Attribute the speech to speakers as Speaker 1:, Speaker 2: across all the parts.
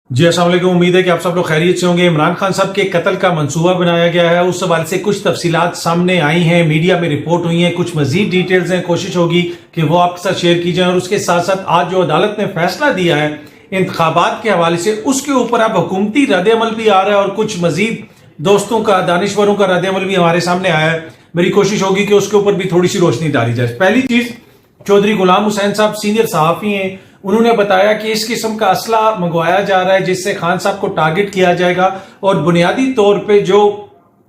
Speaker 1: जी अस्सलाम वालेकुम। उम्मीद है कि आप सब लोग खैरियत से होंगे। इमरान खान साहब के कत्ल का मंसूबा बनाया गया है, उस हवाले से कुछ तफसीलात सामने आई हैं, मीडिया में रिपोर्ट हुई हैं, कुछ मजीद डिटेल्स हैं। कोशिश होगी कि वो आपके साथ शेयर की जाए और उसके साथ साथ आज जो अदालत ने फैसला दिया है इंतखाबात के हवाले से, उसके ऊपर अब हुकूमती रद्द-ए-अमल भी आ रहा है और कुछ मजीद दोस्तों का, दानिश्वरों का रद्द-ए-अमल भी हमारे सामने आया है। मेरी कोशिश होगी कि उसके ऊपर भी थोड़ी सी रोशनी डाली जाए। पहली चीज, चौधरी गुलाम हुसैन साहब सीनियर सहाफी हैं, उन्होंने बताया कि इस किस्म का असला मंगवाया जा रहा है जिससे खान साहब को टारगेट किया जाएगा और बुनियादी तौर पे जो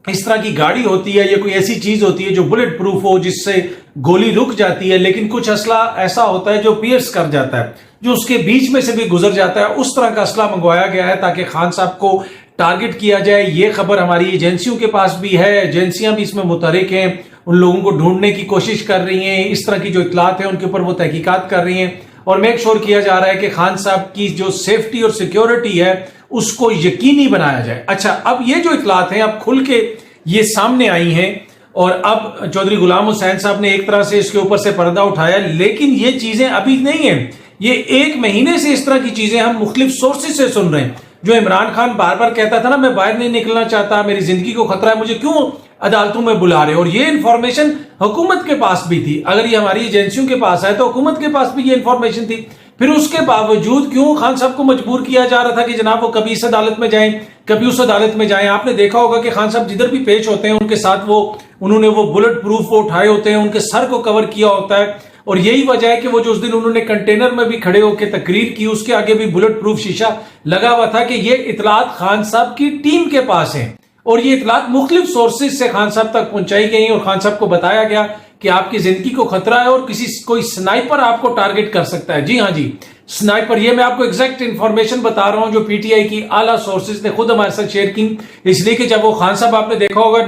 Speaker 1: इस तरह की गाड़ी होती है या कोई ऐसी चीज होती है जो बुलेट प्रूफ हो, जिससे गोली रुक जाती है, लेकिन कुछ असला ऐसा होता है जो पियर्स कर जाता है, जो उसके बीच में से भी गुजर जाता है, उस तरह का असला मंगवाया गया है ताकि खान साहब को टारगेट किया जाए। ये खबर हमारी एजेंसियों के पास भी है, एजेंसियां भी इसमें मुतहरिक हैं, उन लोगों को ढूंढने की कोशिश कर रही हैं, इस तरह की जो इतलात है उनके ऊपर वो तहकीकात कर रही हैं और मेक श्योर किया जा रहा है कि खान साहब की जो सेफ्टी और सिक्योरिटी है उसको यकीनी बनाया जाए। अच्छा, अब ये जो इतलात हैं अब खुल के ये सामने आई हैं और अब चौधरी गुलाम हुसैन साहब ने एक तरह से इसके ऊपर से पर्दा उठाया, लेकिन ये चीजें अभी नहीं है, ये एक महीने से इस तरह की चीजें हम मुख्तलिफ सोर्सेज से सुन रहे हैं। जो इमरान खान बार बार कहता था ना, मैं बाहर नहीं निकलना चाहता, मेरी जिंदगी को खतरा है, मुझे क्यों अदालतों में बुला रहे, और ये इंफॉर्मेशन हुकूमत के पास भी थी। अगर ये हमारी एजेंसियों के पास है तो हुकूमत के पास भी ये इंफॉर्मेशन थी, फिर उसके बावजूद क्यों खान साहब को मजबूर किया जा रहा था कि जनाब वो कभी इस अदालत में जाएं, कभी उस अदालत में जाएं। आपने देखा होगा कि खान साहब जिधर भी पेश होते हैं उनके साथ उन्होंने वो बुलेट प्रूफ वो उठाए होते हैं, उनके सर को कवर किया होता है, और यही वजह है कि वो जो उस दिन उन्होंने कंटेनर में भी खड़े होकर तकरीर की, उसके आगे भी बुलेट प्रूफ शीशा लगा हुआ था कि ये इतलात खान साहब की टीम के पास हैं और ये इतलात मुख्तलिफ सोर्सेज से खान साहब तक पहुंचाई गई और खान साहब को बताया गया कि आपकी जिंदगी को खतरा है और कोई स्नाइपर आपको टारगेट कर सकता है। जी हाँ जी, स्नाइपर। ये मैं आपको एग्जैक्ट इंफॉर्मेशन बता रहा हूं जो पीटीआई की आला सोर्सेज ने खुद हमारे साथ शेयर की, इसलिए कि जब वो खान साहब आपने देखा होगा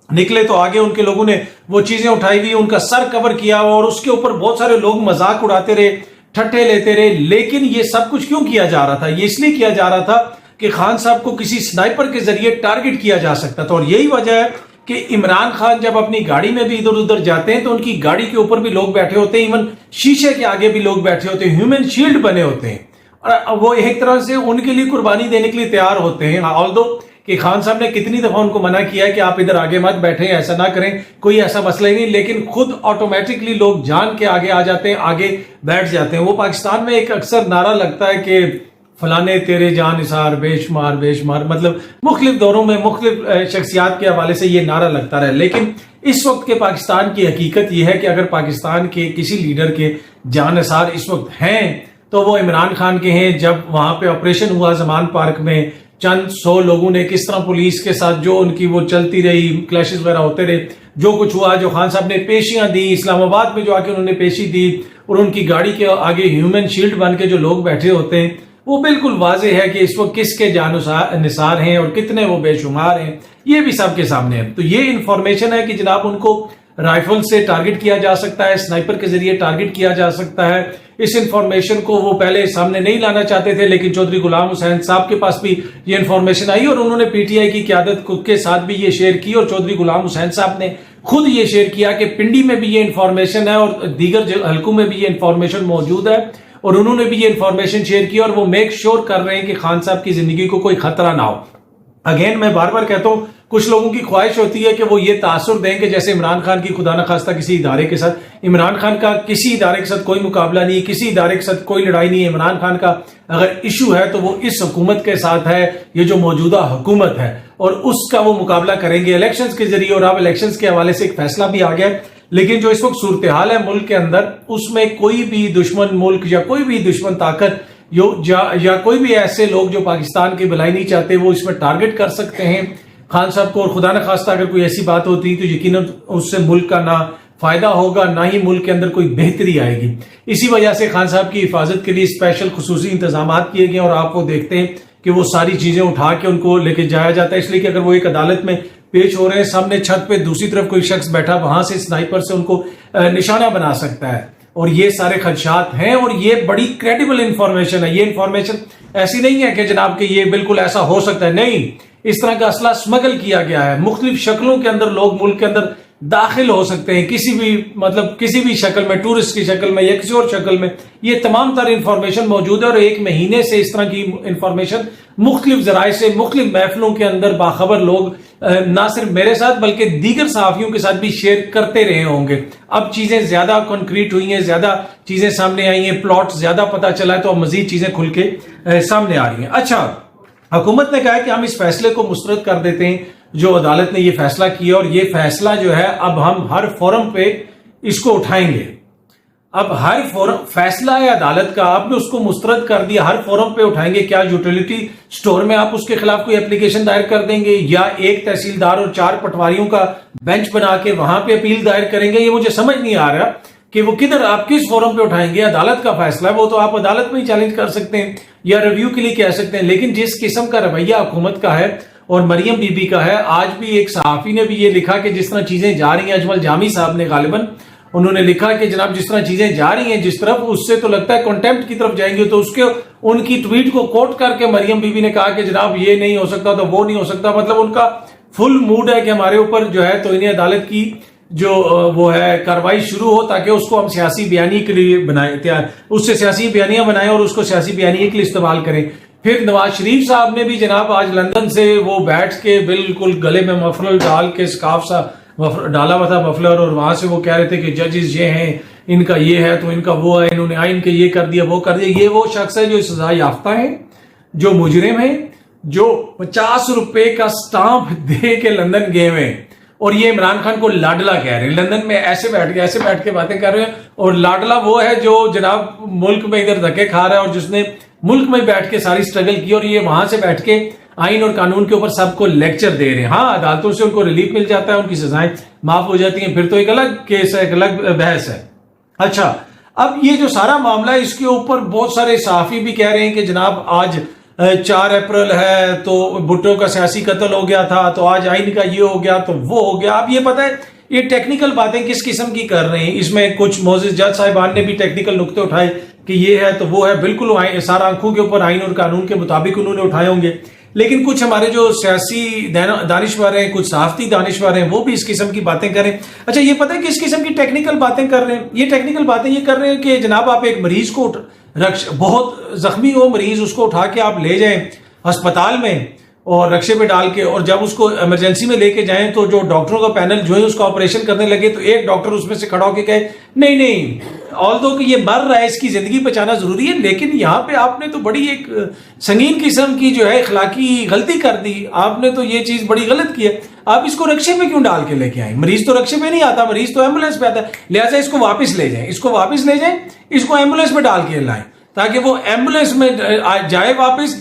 Speaker 1: निकले तो आगे उनके लोगों ने वो चीजें उठाई हुई, उनका सर कवर किया और उसके ऊपर बहुत सारे लोग मजाक उड़ाते रहे, ठट्ठे लेते रहे। लेकिन ये सब कुछ क्यों किया जा रहा था? ये इसलिए किया जा रहा था कि खान साहब को किसी स्नाइपर के जरिए टारगेट किया जा सकता था। और यही वजह है कि इमरान खान जब अपनी गाड़ी में भी इधर उधर जाते हैं तो उनकी गाड़ी के ऊपर भी लोग बैठे होते हैं, इवन शीशे के आगे भी लोग बैठे होते हैं, ह्यूमन शील्ड बने होते हैं और वो एक तरह से उनके लिए कुर्बानी देने के लिए तैयार होते हैं। ऑल्दो कि खान साहब ने कितनी दफा उनको मना किया है कि आप इधर आगे मत बैठे, ऐसा ना करें, कोई ऐसा मसला ही नहीं, लेकिन खुद ऑटोमेटिकली लोग जान के आगे आ जाते हैं, आगे बैठ जाते हैं। वो पाकिस्तान में एक अक्सर नारा लगता है कि फलाने तेरे जान निसार बेशुमार बेशुमार, मतलब मुख्तलिफ दौरों में मुख्तलिफ शख्सियात के हवाले से ये नारा लगता रहा। लेकिन इस वक्त के पाकिस्तान की हकीकत यह है कि अगर पाकिस्तान के किसी लीडर के जान निसार इस वक्त हैं तो वो इमरान खान के हैं। जब वहां पे ऑपरेशन हुआ जमान पार्क में, चंद 100 लोगों ने किस तरह पुलिस के साथ जो उनकी वो चलती रही, क्लैशेस वगैरह होते रहे, जो कुछ हुआ, जो खान साहब ने पेशियां दी, इस्लामाबाद में जो आके उन्होंने पेशी दी और उनकी गाड़ी के आगे ह्यूमन शील्ड बन के जो लोग बैठे होते हैं, वो बिल्कुल वाजे है कि इस वक्त किसके जान निसार हैं और कितने वो बेशुमार हैं, ये भी सबके सामने है। तो ये इंफॉर्मेशन है कि जनाब उनको राइफल से टारगेट किया जा सकता है, स्नाइपर के जरिए टारगेट किया जा सकता है। इस इंफॉर्मेशन को वो पहले सामने नहीं लाना चाहते थे, लेकिन चौधरी गुलाम हुसैन साहब के पास भी ये इंफॉर्मेशन आई और उन्होंने पीटीआई की क़यादत के साथ भी ये शेयर की और चौधरी गुलाम हुसैन साहब ने खुद ये शेयर किया कि पिंडी में भी ये इंफॉर्मेशन है और दीगर हल्कों में भी ये इंफॉर्मेशन मौजूद है और उन्होंने भी ये इंफॉर्मेशन शेयर की और वो मेक श्योर कर रहे हैं कि खान साहब की जिंदगी को कोई खतरा ना हो। अगेन मैं बार बार कहता हूं, कुछ लोगों की ख्वाहिश होती है कि वो ये तासुर दें कि जैसे इमरान खान की खुदा न खास्ता किसी इदारे के साथ, इमरान खान का किसी इदारे के साथ कोई मुकाबला नहीं है, किसी इदारे के साथ कोई लड़ाई नहीं है। इमरान खान का अगर इशू है तो वो इस हुकूमत के साथ है, ये जो मौजूदा हुकूमत है, और उसका वो मुकाबला करेंगे इलेक्शंस के जरिए। और अब इलेक्शंस के हवाले से एक फैसला भी आ गया, लेकिन जो इस वक्त सूरत हाल है मुल्क के अंदर, उसमें कोई भी दुश्मन मुल्क या कोई भी दुश्मन ताकत या कोई भी ऐसे लोग जो पाकिस्तान की भलाई नहीं चाहते, वो इसमें टारगेट कर सकते हैं खान साहब को। और खुदा न खास्ता अगर कोई ऐसी बात होती तो यकीनन उससे मुल्क का ना फायदा होगा, ना ही मुल्क के अंदर कोई बेहतरी आएगी। इसी वजह से खान साहब की हिफाजत के लिए स्पेशल खुसूसी इंतजाम किए गए और आप वो देखते हैं कि वो सारी चीजें उठा के उनको लेके जाया जाता है, इसलिए कि अगर वो एक अदालत में पेश हो रहे हैं, सामने छत पे दूसरी तरफ कोई शख्स बैठा, वहां से स्नाइपर से उनको निशाना बना सकता है और ये सारे खदशात हैं और ये बड़ी क्रेडिबल इंफॉर्मेशन है। ये इंफॉर्मेशन ऐसी नहीं है कि जनाब कि ये बिल्कुल ऐसा हो सकता है, नहीं, इस तरह का असला स्मगल किया गया है, मुख्तलिफ शक्लों के अंदर लोग मुल्क के अंदर दाखिल हो सकते हैं किसी भी मतलब किसी भी शक्ल में, टूरिस्ट की शक्ल में या किसी और शक्ल में। ये तमाम तरह इंफॉर्मेशन मौजूद है और 1 महीने से इस तरह की इंफॉर्मेशन मुख्तलिफ जराए से मुख्तलिफ महफिलों के अंदर बाखबर लोग ना सिर्फ मेरे साथ बल्कि दीगर सहाफियों के साथ भी शेयर करते रहे होंगे। अब चीजें ज्यादा कॉन्क्रीट हुई हैं, ज्यादा चीजें सामने आई हैं, प्लॉट ज्यादा पता चला है, तो अब मजीद चीजें खुल के सामने आ रही हैं। अच्छा, हुकूमत ने कहा है कि हम इस फैसले को मुस्तरद कर देते हैं जो अदालत ने यह फैसला किया, और यह फैसला जो है अब हम हर फोरम पे इसको उठाएंगे। अब हर फोरम, फैसला है अदालत का, आपने उसको मुस्तरद कर दिया, हर फोरम पे उठाएंगे। क्या यूटिलिटी स्टोर में आप उसके खिलाफ कोई एप्लीकेशन दायर कर देंगे, या एक तहसीलदार और 4 पटवारियों का बेंच बना के वहां पे अपील दायर करेंगे? ये मुझे समझ नहीं आ रहा कि वो किधर, आप किस फोरम पे उठाएंगे। अदालत का फैसला है, वो तो आप अदालत में ही चैलेंज कर सकते हैं या रिव्यू के लिए कह सकते हैं। लेकिन जिस किस्म का रवैया हुकूमत का है और मरियम बीबी का है, आज भी एक सहाफी ने भी ये लिखा कि जिस तरह चीजें जा रही हैं, अजमल जामी साहब ने गालिबन उन्होंने लिखा कि जनाब जिस तरह चीजें जा रही हैं जिस तरफ, उससे तो लगता है कॉन्टेम्प्ट की तरफ जाएंगे। तो उसके उनकी ट्वीट को कोट करके मरियम बीबी ने कहा कि जनाब ये नहीं हो सकता तो वो नहीं हो सकता। मतलब उनका फुल मूड है कि हमारे ऊपर जो है तो इन्हें अदालत की जो वो है कार्रवाई शुरू हो, ताकि उसको हम सियासी बयानी के लिए बनाए, उससे सियासी बयानियां बनाएं और उसको सियासी बयानी के लिए इस्तेमाल करें। फिर नवाज शरीफ साहब ने भी जनाब आज लंदन से वो बैठ के बिल्कुल गले में मफलर डाल के स्कार्फ सा डाला हुआ था मफलर, और वहां से वो कह रहे थे कि जजेस ये हैं, इनका ये है तो इनका वो है, इन्होंने आइन के ये कर दिया वो कर दिया। ये वो शख्स है जो सजा याफ्ता है, जो मुजरिम है, जो 50 रुपए का स्टाम्प दे के लंदन गए हुए हैं, और ये इमरान खान को लाडला कह रहे हैं। लंदन में ऐसे बैठ के बातें कर रहे हैं, और लाडला वो है जो जनाब मुल्क में इधर धक्के खा रहा है और जिसने मुल्क में बैठ के सारी स्ट्रगल की, और ये वहां से बैठ के आइन और कानून के ऊपर सबको लेक्चर दे रहे हैं। हाँ, अदालतों से उनको रिलीफ मिल जाता है, उनकी सजाएं माफ हो जाती हैं, फिर तो एक अलग केस है, एक अलग बहस है। अच्छा, अब ये जो सारा मामला है इसके ऊपर बहुत सारे सहाफी भी कह रहे हैं कि जनाब आज 4 अप्रैल है तो भुट्टो का सियासी कत्ल हो गया था, तो आज आइन का ये हो गया तो वो हो गया। अब ये पता है ये टेक्निकल बातें किस किस्म की कर रहे हैं, इसमें कुछ मोजिज जज साहिबान ने भी टेक्निकल नुक्ते उठाए कि ये है तो वो है, बिल्कुल सारा आंखों के ऊपर आइन और कानून के मुताबिक उन्होंने उठाए होंगे। लेकिन कुछ हमारे जो सियासी दानिशवर हैं, कुछ सहाफती दानिशवर हैं, वो भी इस किस्म की बातें करें। अच्छा, ये पता है किस किस्म की टेक्निकल बातें कर रहे हैं? ये टेक्निकल बातें ये कर रहे हैं कि जनाब आप एक मरीज को बहुत जख्मी हो मरीज, उसको उठा के आप ले जाएं अस्पताल में और रक्शे पे डाल के, और जब उसको इमरजेंसी में लेके जाएं तो जो डॉक्टरों का पैनल जो है उसका ऑपरेशन करने लगे, तो एक डॉक्टर उसमें से खड़ा होकर कहे नहीं ऑल्दो कि ये मर रहा है, इसकी जिंदगी बचाना जरूरी है, लेकिन यहाँ पे आपने तो बड़ी एक संगीन किस्म की जो है इखलाकी गलती कर दी, आपने तो ये चीज बड़ी गलत की है, आप इसको रक्शे पे क्यों डाल के लेके आए? मरीज तो रक्शे पे नहीं आता, मरीज तो एम्बुलेंस पे आता है, लिहाजा इसको वापस ले जाएं, इसको एम्बुलेंस में डाल के लाएं, ताकि वो एम्बुलेंस में जाए वापस,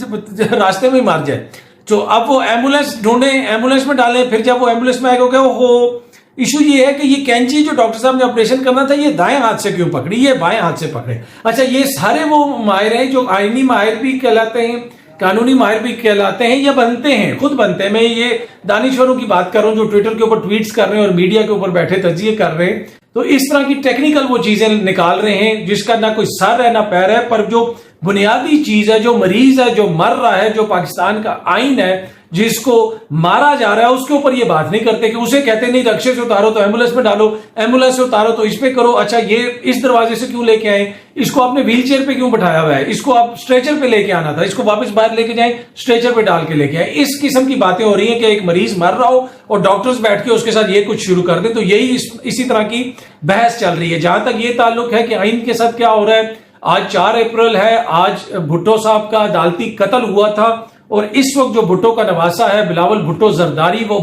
Speaker 1: रास्ते में मार जाए। तो अब वो एम्बुलेंस ढूंढे, एम्बुलेंस में डालें, फिर जब वो एम्बुलेंस में आएगा वो इशू ये है कि ये कैंची जो डॉक्टर साहब ने ऑपरेशन करना था ये दाएं हाथ से क्यों पकड़ी, ये बाएं हाथ से पकड़े। अच्छा, ये सारे वो माहिर हैं जो आईनी माहिर भी कहलाते हैं, कानूनी माहिर भी कहलाते हैं, या बनते हैं, खुद बनते हैं। मैं ये दानिश्वरों की बात कर रहा हूं जो ट्विटर के ऊपर ट्वीट्स कर रहे हैं और मीडिया के ऊपर बैठे तजिए कर रहे हैं, तो इस तरह की टेक्निकल वो चीजें निकाल रहे हैं जिसका ना कोई सर है ना पैर है, पर जो बुनियादी चीज है, जो मरीज है, जो मर रहा है, जो पाकिस्तान का आइन है जिसको मारा जा रहा है, उसके ऊपर ये बात नहीं करते कि उसे कहते नहीं रक्शे से उतारो तो एम्बुलेंस में डालो, एम्बुलेंस से उतारो तो इस पे करो। अच्छा, ये इस दरवाजे से क्यों लेके आए, इसको आपने व्हील चेयर पे क्यों बैठाया हुआ है, इसको आप स्ट्रेचर पे लेके आना था, इसको वापस बाहर लेके जाएं, स्ट्रेचर पे डाल के लेके आए। इस किस्म की बातें हो रही हैं कि एक मरीज मर रहा हो और डॉक्टर्स बैठ के उसके साथ ये कुछ शुरू कर दे, तो यही इसी तरह की बहस चल रही है। जहां तक ये ताल्लुक है कि आइन के साथ क्या हो रहा है, आज 4 अप्रैल है, आज भुट्टो साहब का अदालती कत्ल हुआ था, और इस वक्त जो भुट्टो का नवासा है बिलावल भुट्टो जरदारी, वो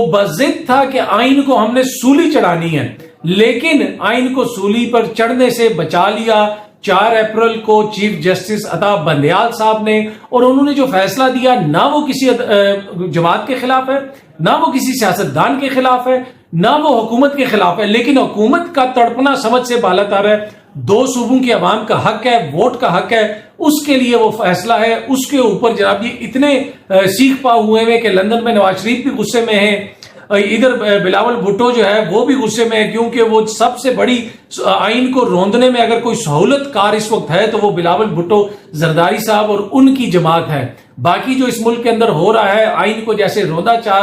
Speaker 1: बजिद था कि आइन को हमने सूली चढ़ानी है, लेकिन आइन को सूली पर चढ़ने से बचा लिया 4 अप्रैल को चीफ जस्टिस अता बंदयाल साहब ने, और उन्होंने जो फैसला दिया ना वो किसी जमात के खिलाफ है, ना वो किसी सियासतदान के खिलाफ है, ना वो हुकूमत के खिलाफ है, लेकिन हुकूमत का तड़पना समझ से बाला तार है। 2 सूबों की आवाम का हक है, वोट का हक है, उसके लिए वो फैसला है। उसके ऊपर जनाब ये इतने सीख पा हुए हैं कि लंदन में नवाज शरीफ भी गुस्से में है, इधर बिलावल भुट्टो जो है वो भी गुस्से में है, क्योंकि वो सबसे बड़ी आइन को रोंदने में अगर कोई सहूलत कार इस वक्त है तो वो बिलावल भुट्टो जरदारी साहब और उनकी जमात है। बाकी जो इस मुल्क के अंदर हो रहा है, आइन को जैसे रोंदा जा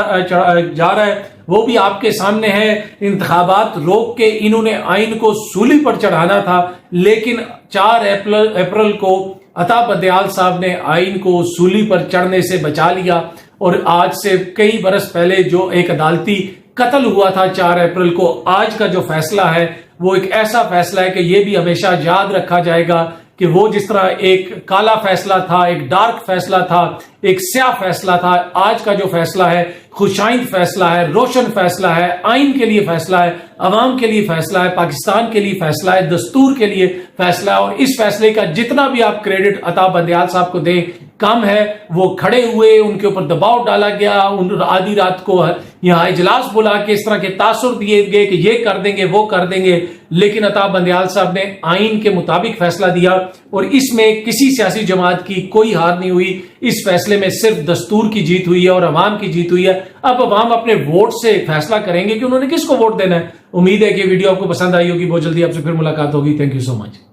Speaker 1: रहा है, वो भी आपके सामने है। इंतखाबात रोक के इन्होंने आइन को सूली पर चढ़ाना था, लेकिन 4 अप्रैल को अता बंदयाल साहब ने आइन को सूली पर चढ़ने से बचा लिया। और आज से कई बरस पहले जो एक अदालती कत्ल हुआ था 4 अप्रैल को, आज का जो फैसला है वो एक ऐसा फैसला है कि ये भी हमेशा याद रखा जाएगा कि वो जिस तरह एक काला फैसला था, एक डार्क फैसला था, एक स्याह फैसला था, आज का जो फैसला है खुशाइंद फैसला है, रोशन फैसला है, आइन के लिए फैसला है, अवाम के लिए फैसला है, पाकिस्तान के लिए फैसला है, दस्तूर के लिए फैसला है। और इस फैसले का जितना भी आप क्रेडिट अता बंदयाल साहब को दें कम है। वो खड़े हुए, उनके ऊपर दबाव डाला गया, उन आधी रात को यहां इजलास बुला के इस तरह के तासुर दिए गए कि ये कर देंगे वो कर देंगे, लेकिन अता बंदयाल साहब ने आइन के मुताबिक फैसला दिया और इसमें किसी सियासी जमात की कोई हार नहीं हुई। इस फैसले में सिर्फ दस्तूर की जीत हुई है और अवाम की जीत हुई है। अब अवाम अपने वोट से फैसला करेंगे कि उन्होंने किसको वोट देना है। उम्मीद है कि वीडियो आपको पसंद आई होगी। बहुत जल्दी आपसे फिर मुलाकात होगी। Thank you so much.